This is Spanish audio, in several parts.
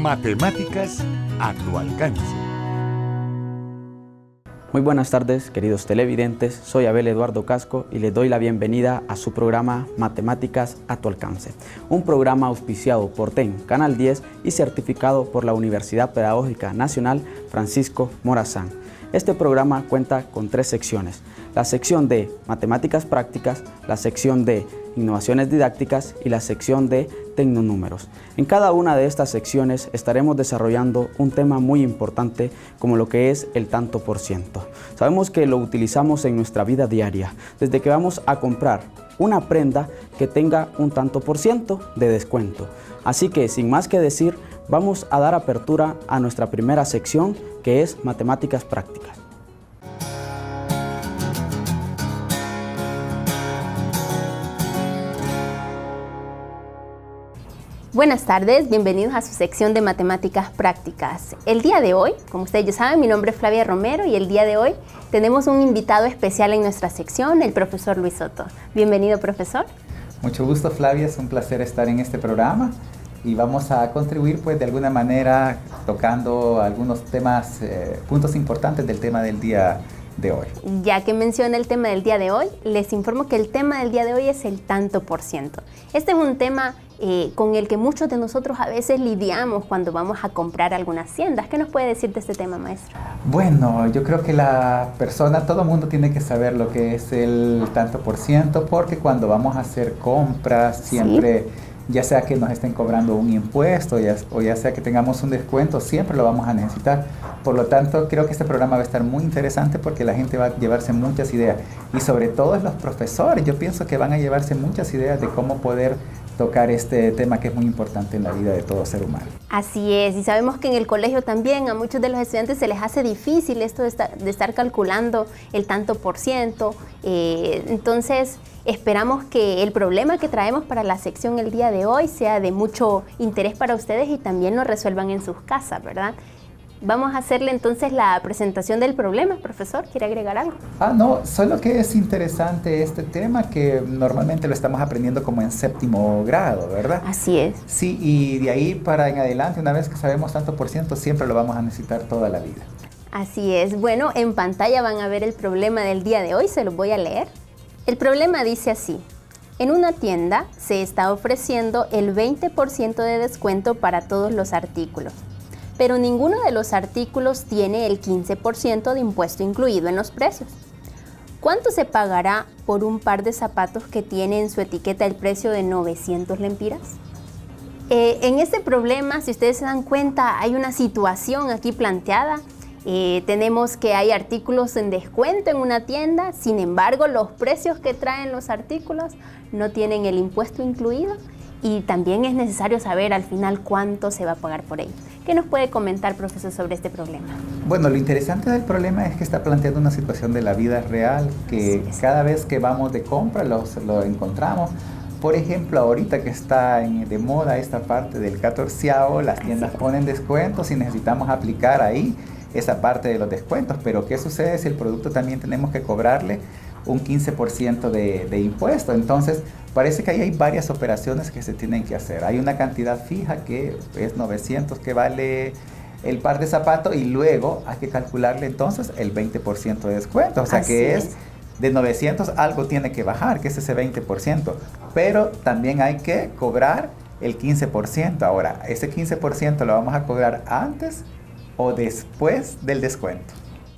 Matemáticas a tu alcance. Muy buenas tardes, queridos televidentes. Soy Abel Eduardo Casco y les doy la bienvenida a su programa Matemáticas a tu alcance. Un programa auspiciado por TEN, Canal 10 y certificado por la Universidad Pedagógica Nacional Francisco Morazán. Este programa cuenta con 3 secciones: la sección de Matemáticas Prácticas, la sección de Innovaciones Didácticas y la sección de Tecnonúmeros. En cada una de estas secciones estaremos desarrollando un tema muy importante como lo que es el tanto por ciento. Sabemos que lo utilizamos en nuestra vida diaria, desde que vamos a comprar una prenda que tenga un tanto por ciento de descuento. Así que sin más que decir, vamos a dar apertura a nuestra primera sección, que es Matemáticas Prácticas. Buenas tardes, bienvenidos a su sección de Matemáticas Prácticas. El día de hoy, como ustedes ya saben, mi nombre es Flavia Romero y el día de hoy tenemos un invitado especial en nuestra sección, el profesor Luis Soto. Bienvenido, profesor. Mucho gusto, Flavia, es un placer estar en este programa y vamos a contribuir pues de alguna manera tocando algunos temas, puntos importantes del tema del día de hoy. Ya que menciona el tema del día de hoy, les informo que el tema del día de hoy es el tanto por ciento. Este es un tema con el que muchos de nosotros a veces lidiamos cuando vamos a comprar algunas tiendas. ¿Qué nos puede decir de este tema, maestro? Bueno, yo creo que todo el mundo tiene que saber lo que es el tanto por ciento, porque cuando vamos a hacer compras siempre, ¿sí?, ya sea que nos estén cobrando un impuesto o ya sea que tengamos un descuento, siempre lo vamos a necesitar. Por lo tanto, creo que este programa va a estar muy interesante porque la gente va a llevarse muchas ideas y sobre todo los profesores, yo pienso que van a llevarse muchas ideas de cómo poder tocar este tema que es muy importante en la vida de todo ser humano. Así es, y sabemos que en el colegio también a muchos de los estudiantes se les hace difícil esto de estar calculando el tanto por ciento. Entonces esperamos que el problema que traemos para la sección el día de hoy sea de mucho interés para ustedes y también lo resuelvan en sus casas, ¿verdad? Vamos a hacerle entonces la presentación del problema. Profesor, ¿quiere agregar algo? No, solo que es interesante este tema que normalmente lo estamos aprendiendo como en 7º grado, ¿verdad? Así es. Sí, y de ahí para en adelante, una vez que sabemos tanto por ciento, siempre lo vamos a necesitar toda la vida. Así es. Bueno, en pantalla van a ver el problema del día de hoy, se los voy a leer. El problema dice así: en una tienda se está ofreciendo el 20% de descuento para todos los artículos, pero ninguno de los artículos tiene el 15% de impuesto incluido en los precios. ¿Cuánto se pagará por un par de zapatos que tiene en su etiqueta el precio de 900 lempiras? En este problema, si ustedes se dan cuenta, hay una situación aquí planteada. Tenemos que hay artículos en descuento en una tienda, sin embargo, los precios que traen los artículos no tienen el impuesto incluido y también es necesario saber al final cuánto se va a pagar por ello. ¿Qué nos puede comentar, profesor, sobre este problema? Bueno, lo interesante del problema es que está planteando una situación de la vida real que cada vez que vamos de compra lo encontramos. Por ejemplo, ahorita que está de moda esta parte del 14avo, las tiendas ponen descuentos y necesitamos aplicar ahí esa parte de los descuentos. Pero ¿qué sucede si el producto también tenemos que cobrarle un 15% de impuesto? Entonces, parece que ahí hay varias operaciones que se tienen que hacer. Hay una cantidad fija que es 900 que vale el par de zapatos y luego hay que calcularle entonces el 20% de descuento. O sea que es de 900 algo tiene que bajar, que es ese 20%. Pero también hay que cobrar el 15%. Ahora, ese 15% lo vamos a cobrar antes o después del descuento.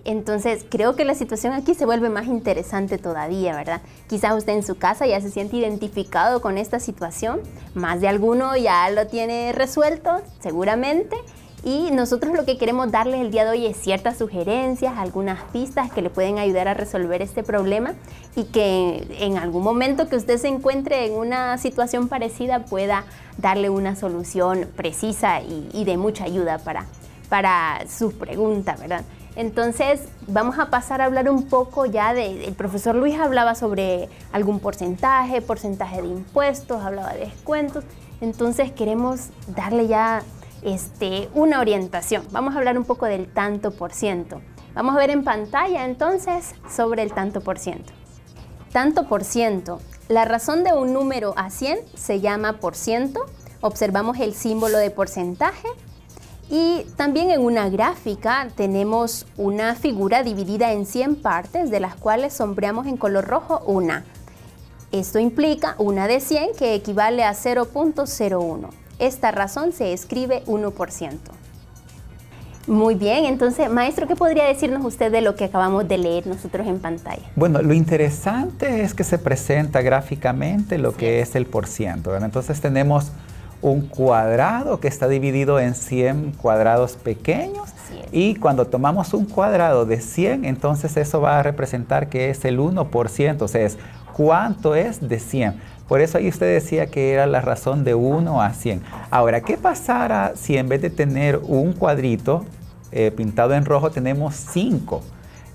Entonces, creo que la situación aquí se vuelve más interesante todavía, ¿verdad? Quizás usted en su casa ya se siente identificado con esta situación, más de alguno ya lo tiene resuelto, seguramente, y nosotros lo que queremos darles el día de hoy es ciertas sugerencias, algunas pistas que le pueden ayudar a resolver este problema y que en algún momento que usted se encuentre en una situación parecida pueda darle una solución precisa y de mucha ayuda para sus preguntas, ¿verdad? Entonces, vamos a pasar a hablar un poco ya el profesor Luis hablaba sobre algún porcentaje de impuestos, hablaba de descuentos. Entonces, queremos darle ya una orientación. Vamos a hablar un poco del tanto por ciento. Vamos a ver en pantalla, entonces, sobre el tanto por ciento. Tanto por ciento. La razón de un número a 100 se llama por ciento. Observamos el símbolo de porcentaje. Y también en una gráfica tenemos una figura dividida en 100 partes, de las cuales sombreamos en color rojo una. Esto implica una de 100 que equivale a 0.01. Esta razón se escribe 1%. Muy bien, entonces, maestro, ¿qué podría decirnos usted de lo que acabamos de leer nosotros en pantalla? Bueno, lo interesante es que se presenta gráficamente lo que es el porciento, ¿verdad? Entonces tenemos un cuadrado que está dividido en 100 cuadrados pequeños y cuando tomamos un cuadrado de 100, entonces eso va a representar que es el 1%, o sea, es cuánto es de 100. Por eso ahí usted decía que era la razón de 1 a 100. Ahora, ¿qué pasara si en vez de tener un cuadrito pintado en rojo tenemos 5?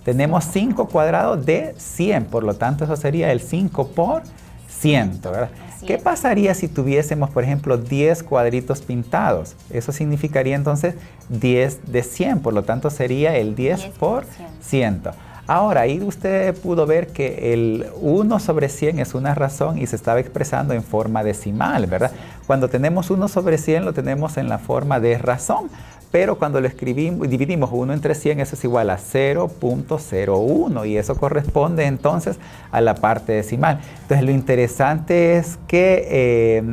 Tenemos 5 cuadrados de 100, por lo tanto eso sería el 5 por 100, ¿verdad? ¿Qué pasaría si tuviésemos, por ejemplo, 10 cuadritos pintados? Eso significaría entonces 10 de 100, por lo tanto sería el 10 por 100. Ahora, ahí usted pudo ver que el 1 sobre 100 es una razón y se estaba expresando en forma decimal, ¿verdad? Cuando tenemos 1 sobre 100 lo tenemos en la forma de razón, pero cuando lo escribimos, dividimos 1 entre 100, eso es igual a 0.01 y eso corresponde entonces a la parte decimal. Entonces lo interesante es que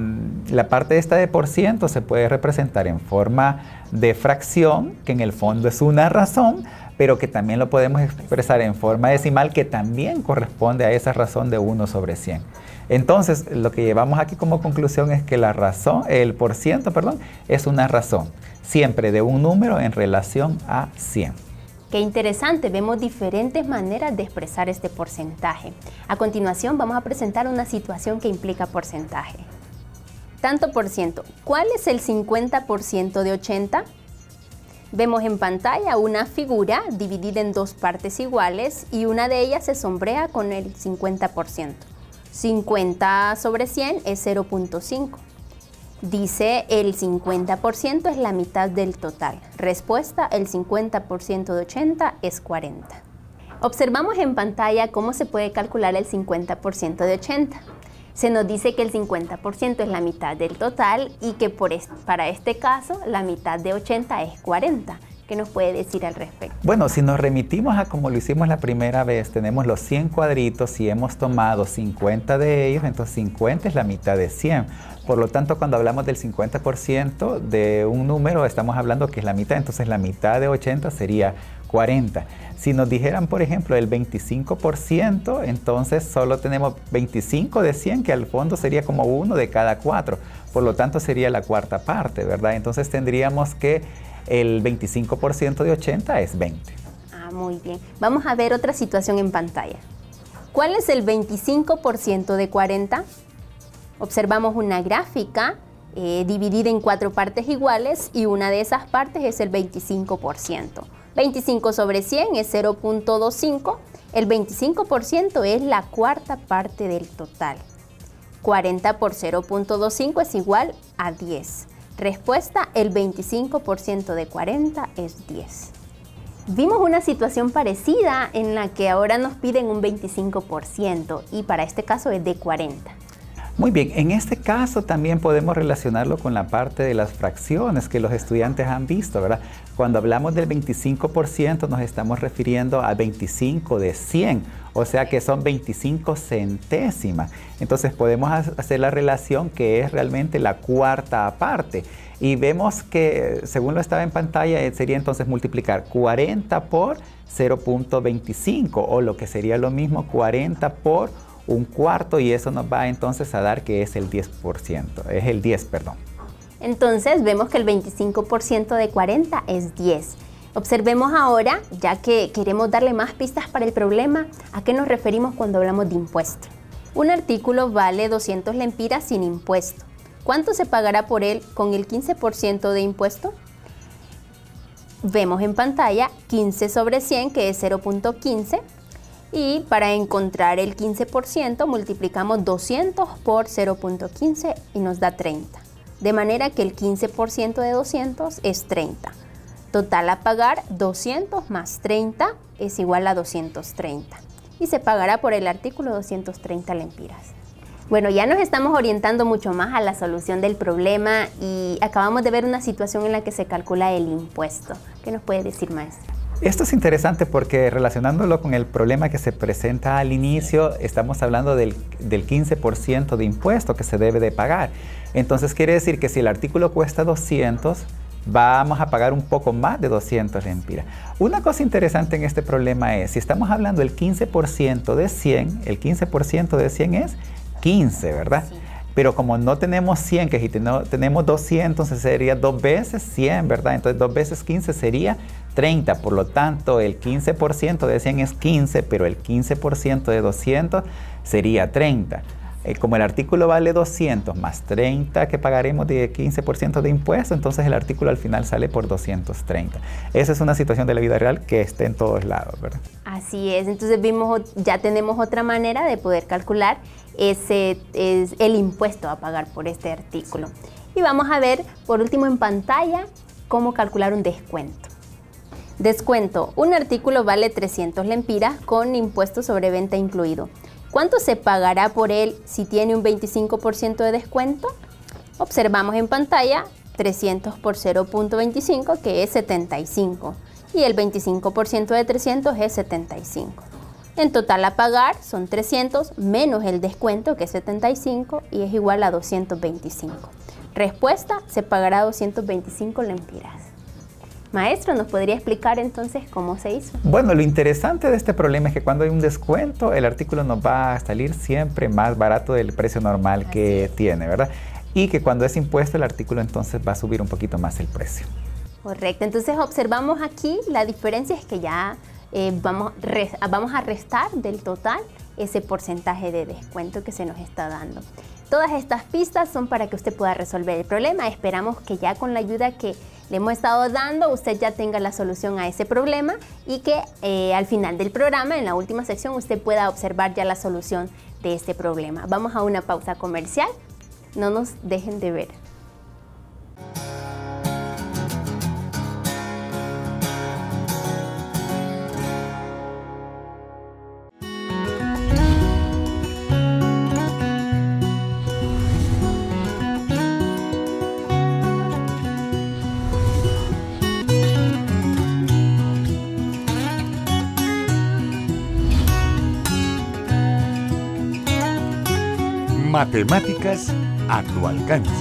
la parte esta de por ciento se puede representar en forma de fracción, que en el fondo es una razón, pero que también lo podemos expresar en forma decimal, que también corresponde a esa razón de 1 sobre 100. Entonces, lo que llevamos aquí como conclusión es que la razón, el porciento, perdón, es una razón, siempre de un número en relación a 100. Qué interesante, vemos diferentes maneras de expresar este porcentaje. A continuación vamos a presentar una situación que implica porcentaje. Tanto por ciento, ¿cuál es el 50% de 80? Vemos en pantalla una figura dividida en 2 partes iguales y una de ellas se sombrea con el 50%. 50 sobre 100 es 0.5. Dice el 50% es la mitad del total. Respuesta, el 50% de 80 es 40. Observamos en pantalla cómo se puede calcular el 50% de 80. Se nos dice que el 50% es la mitad del total y que para este caso la mitad de 80 es 40. ¿Qué nos puede decir al respecto? Bueno, si nos remitimos a como lo hicimos la primera vez, tenemos los 100 cuadritos y hemos tomado 50 de ellos, entonces 50 es la mitad de 100. Por lo tanto, cuando hablamos del 50% de un número, estamos hablando que es la mitad, entonces la mitad de 80 sería 40. Si nos dijeran, por ejemplo, el 25%, entonces solo tenemos 25 de 100, que al fondo sería como 1 de cada 4. Por lo tanto, sería la cuarta parte, ¿verdad? Entonces tendríamos que el 25% de 80 es 20. Ah, muy bien. Vamos a ver otra situación en pantalla. ¿Cuál es el 25% de 40? Observamos una gráfica dividida en 4 partes iguales y una de esas partes es el 25%. 25 sobre 100 es 0.25. El 25% es la cuarta parte del total. 40 por 0.25 es igual a 10. Respuesta, el 25% de 40 es 10. Vimos una situación parecida en la que ahora nos piden un 25% y para este caso es de 40. Muy bien, en este caso también podemos relacionarlo con la parte de las fracciones que los estudiantes han visto, ¿verdad? Cuando hablamos del 25% nos estamos refiriendo a 25 de 100, o sea que son 25 centésimas. Entonces podemos hacer la relación que es realmente la cuarta parte. Y vemos que, según lo estaba en pantalla, sería entonces multiplicar 40 por 0.25, o lo que sería lo mismo 40 por un cuarto, y eso nos va entonces a dar que es el 10%, es el 10, perdón. Entonces vemos que el 25% de 40 es 10. Observemos ahora, ya que queremos darle más pistas para el problema, ¿a qué nos referimos cuando hablamos de impuesto? Un artículo vale 200 lempiras sin impuesto. ¿Cuánto se pagará por él con el 15% de impuesto? Vemos en pantalla 15 sobre 100, que es 0.15. Y para encontrar el 15% multiplicamos 200 por 0.15 y nos da 30. De manera que el 15% de 200 es 30. Total a pagar, 200 más 30 es igual a 230. Y se pagará por el artículo 230 lempiras. Bueno, ya nos estamos orientando mucho más a la solución del problema y acabamos de ver una situación en la que se calcula el impuesto. ¿Qué nos puede decir, maestra? Esto es interesante porque relacionándolo con el problema que se presenta al inicio, estamos hablando del 15% de impuesto que se debe de pagar. Entonces quiere decir que si el artículo cuesta 200, vamos a pagar un poco más de 200 lempiras. Una cosa interesante en este problema es, si estamos hablando del 15% de 100, el 15% de 100 es 15, ¿verdad? Sí. Pero como no tenemos 100, que si tenemos 200, entonces sería 2 veces 100, ¿verdad? Entonces 2 veces 15 sería 30. Por lo tanto, el 15% de 100 es 15, pero el 15% de 200 sería 30. Como el artículo vale 200 más 30 que pagaremos de 15% de impuesto, entonces el artículo al final sale por 230. Esa es una situación de la vida real que está en todos lados, ¿verdad? Así es, entonces ya tenemos otra manera de poder calcular el impuesto a pagar por este artículo. Y vamos a ver por último en pantalla cómo calcular un descuento. Descuento, un artículo vale 300 lempiras con impuesto sobre venta incluido. ¿Cuánto se pagará por él si tiene un 25% de descuento? Observamos en pantalla 300 por 0.25, que es 75, y el 25% de 300 es 75. En total a pagar son 300 menos el descuento, que es 75, y es igual a 225. Respuesta, se pagará 225 lempiras. Maestro, ¿nos podría explicar entonces cómo se hizo? Bueno, lo interesante de este problema es que cuando hay un descuento, el artículo nos va a salir siempre más barato del precio normal que tiene, ¿verdad? Y que cuando es impuesto, el artículo entonces va a subir un poquito más el precio. Correcto, entonces observamos aquí la diferencia es que ya vamos a restar del total ese porcentaje de descuento que se nos está dando. Todas estas pistas son para que usted pueda resolver el problema. Esperamos que ya con la ayuda que le hemos estado dando, usted ya tenga la solución a ese problema y que al final del programa, en la última sección, usted pueda observar ya la solución de este problema. Vamos a una pausa comercial. No nos dejen de ver. Matemáticas a tu alcance.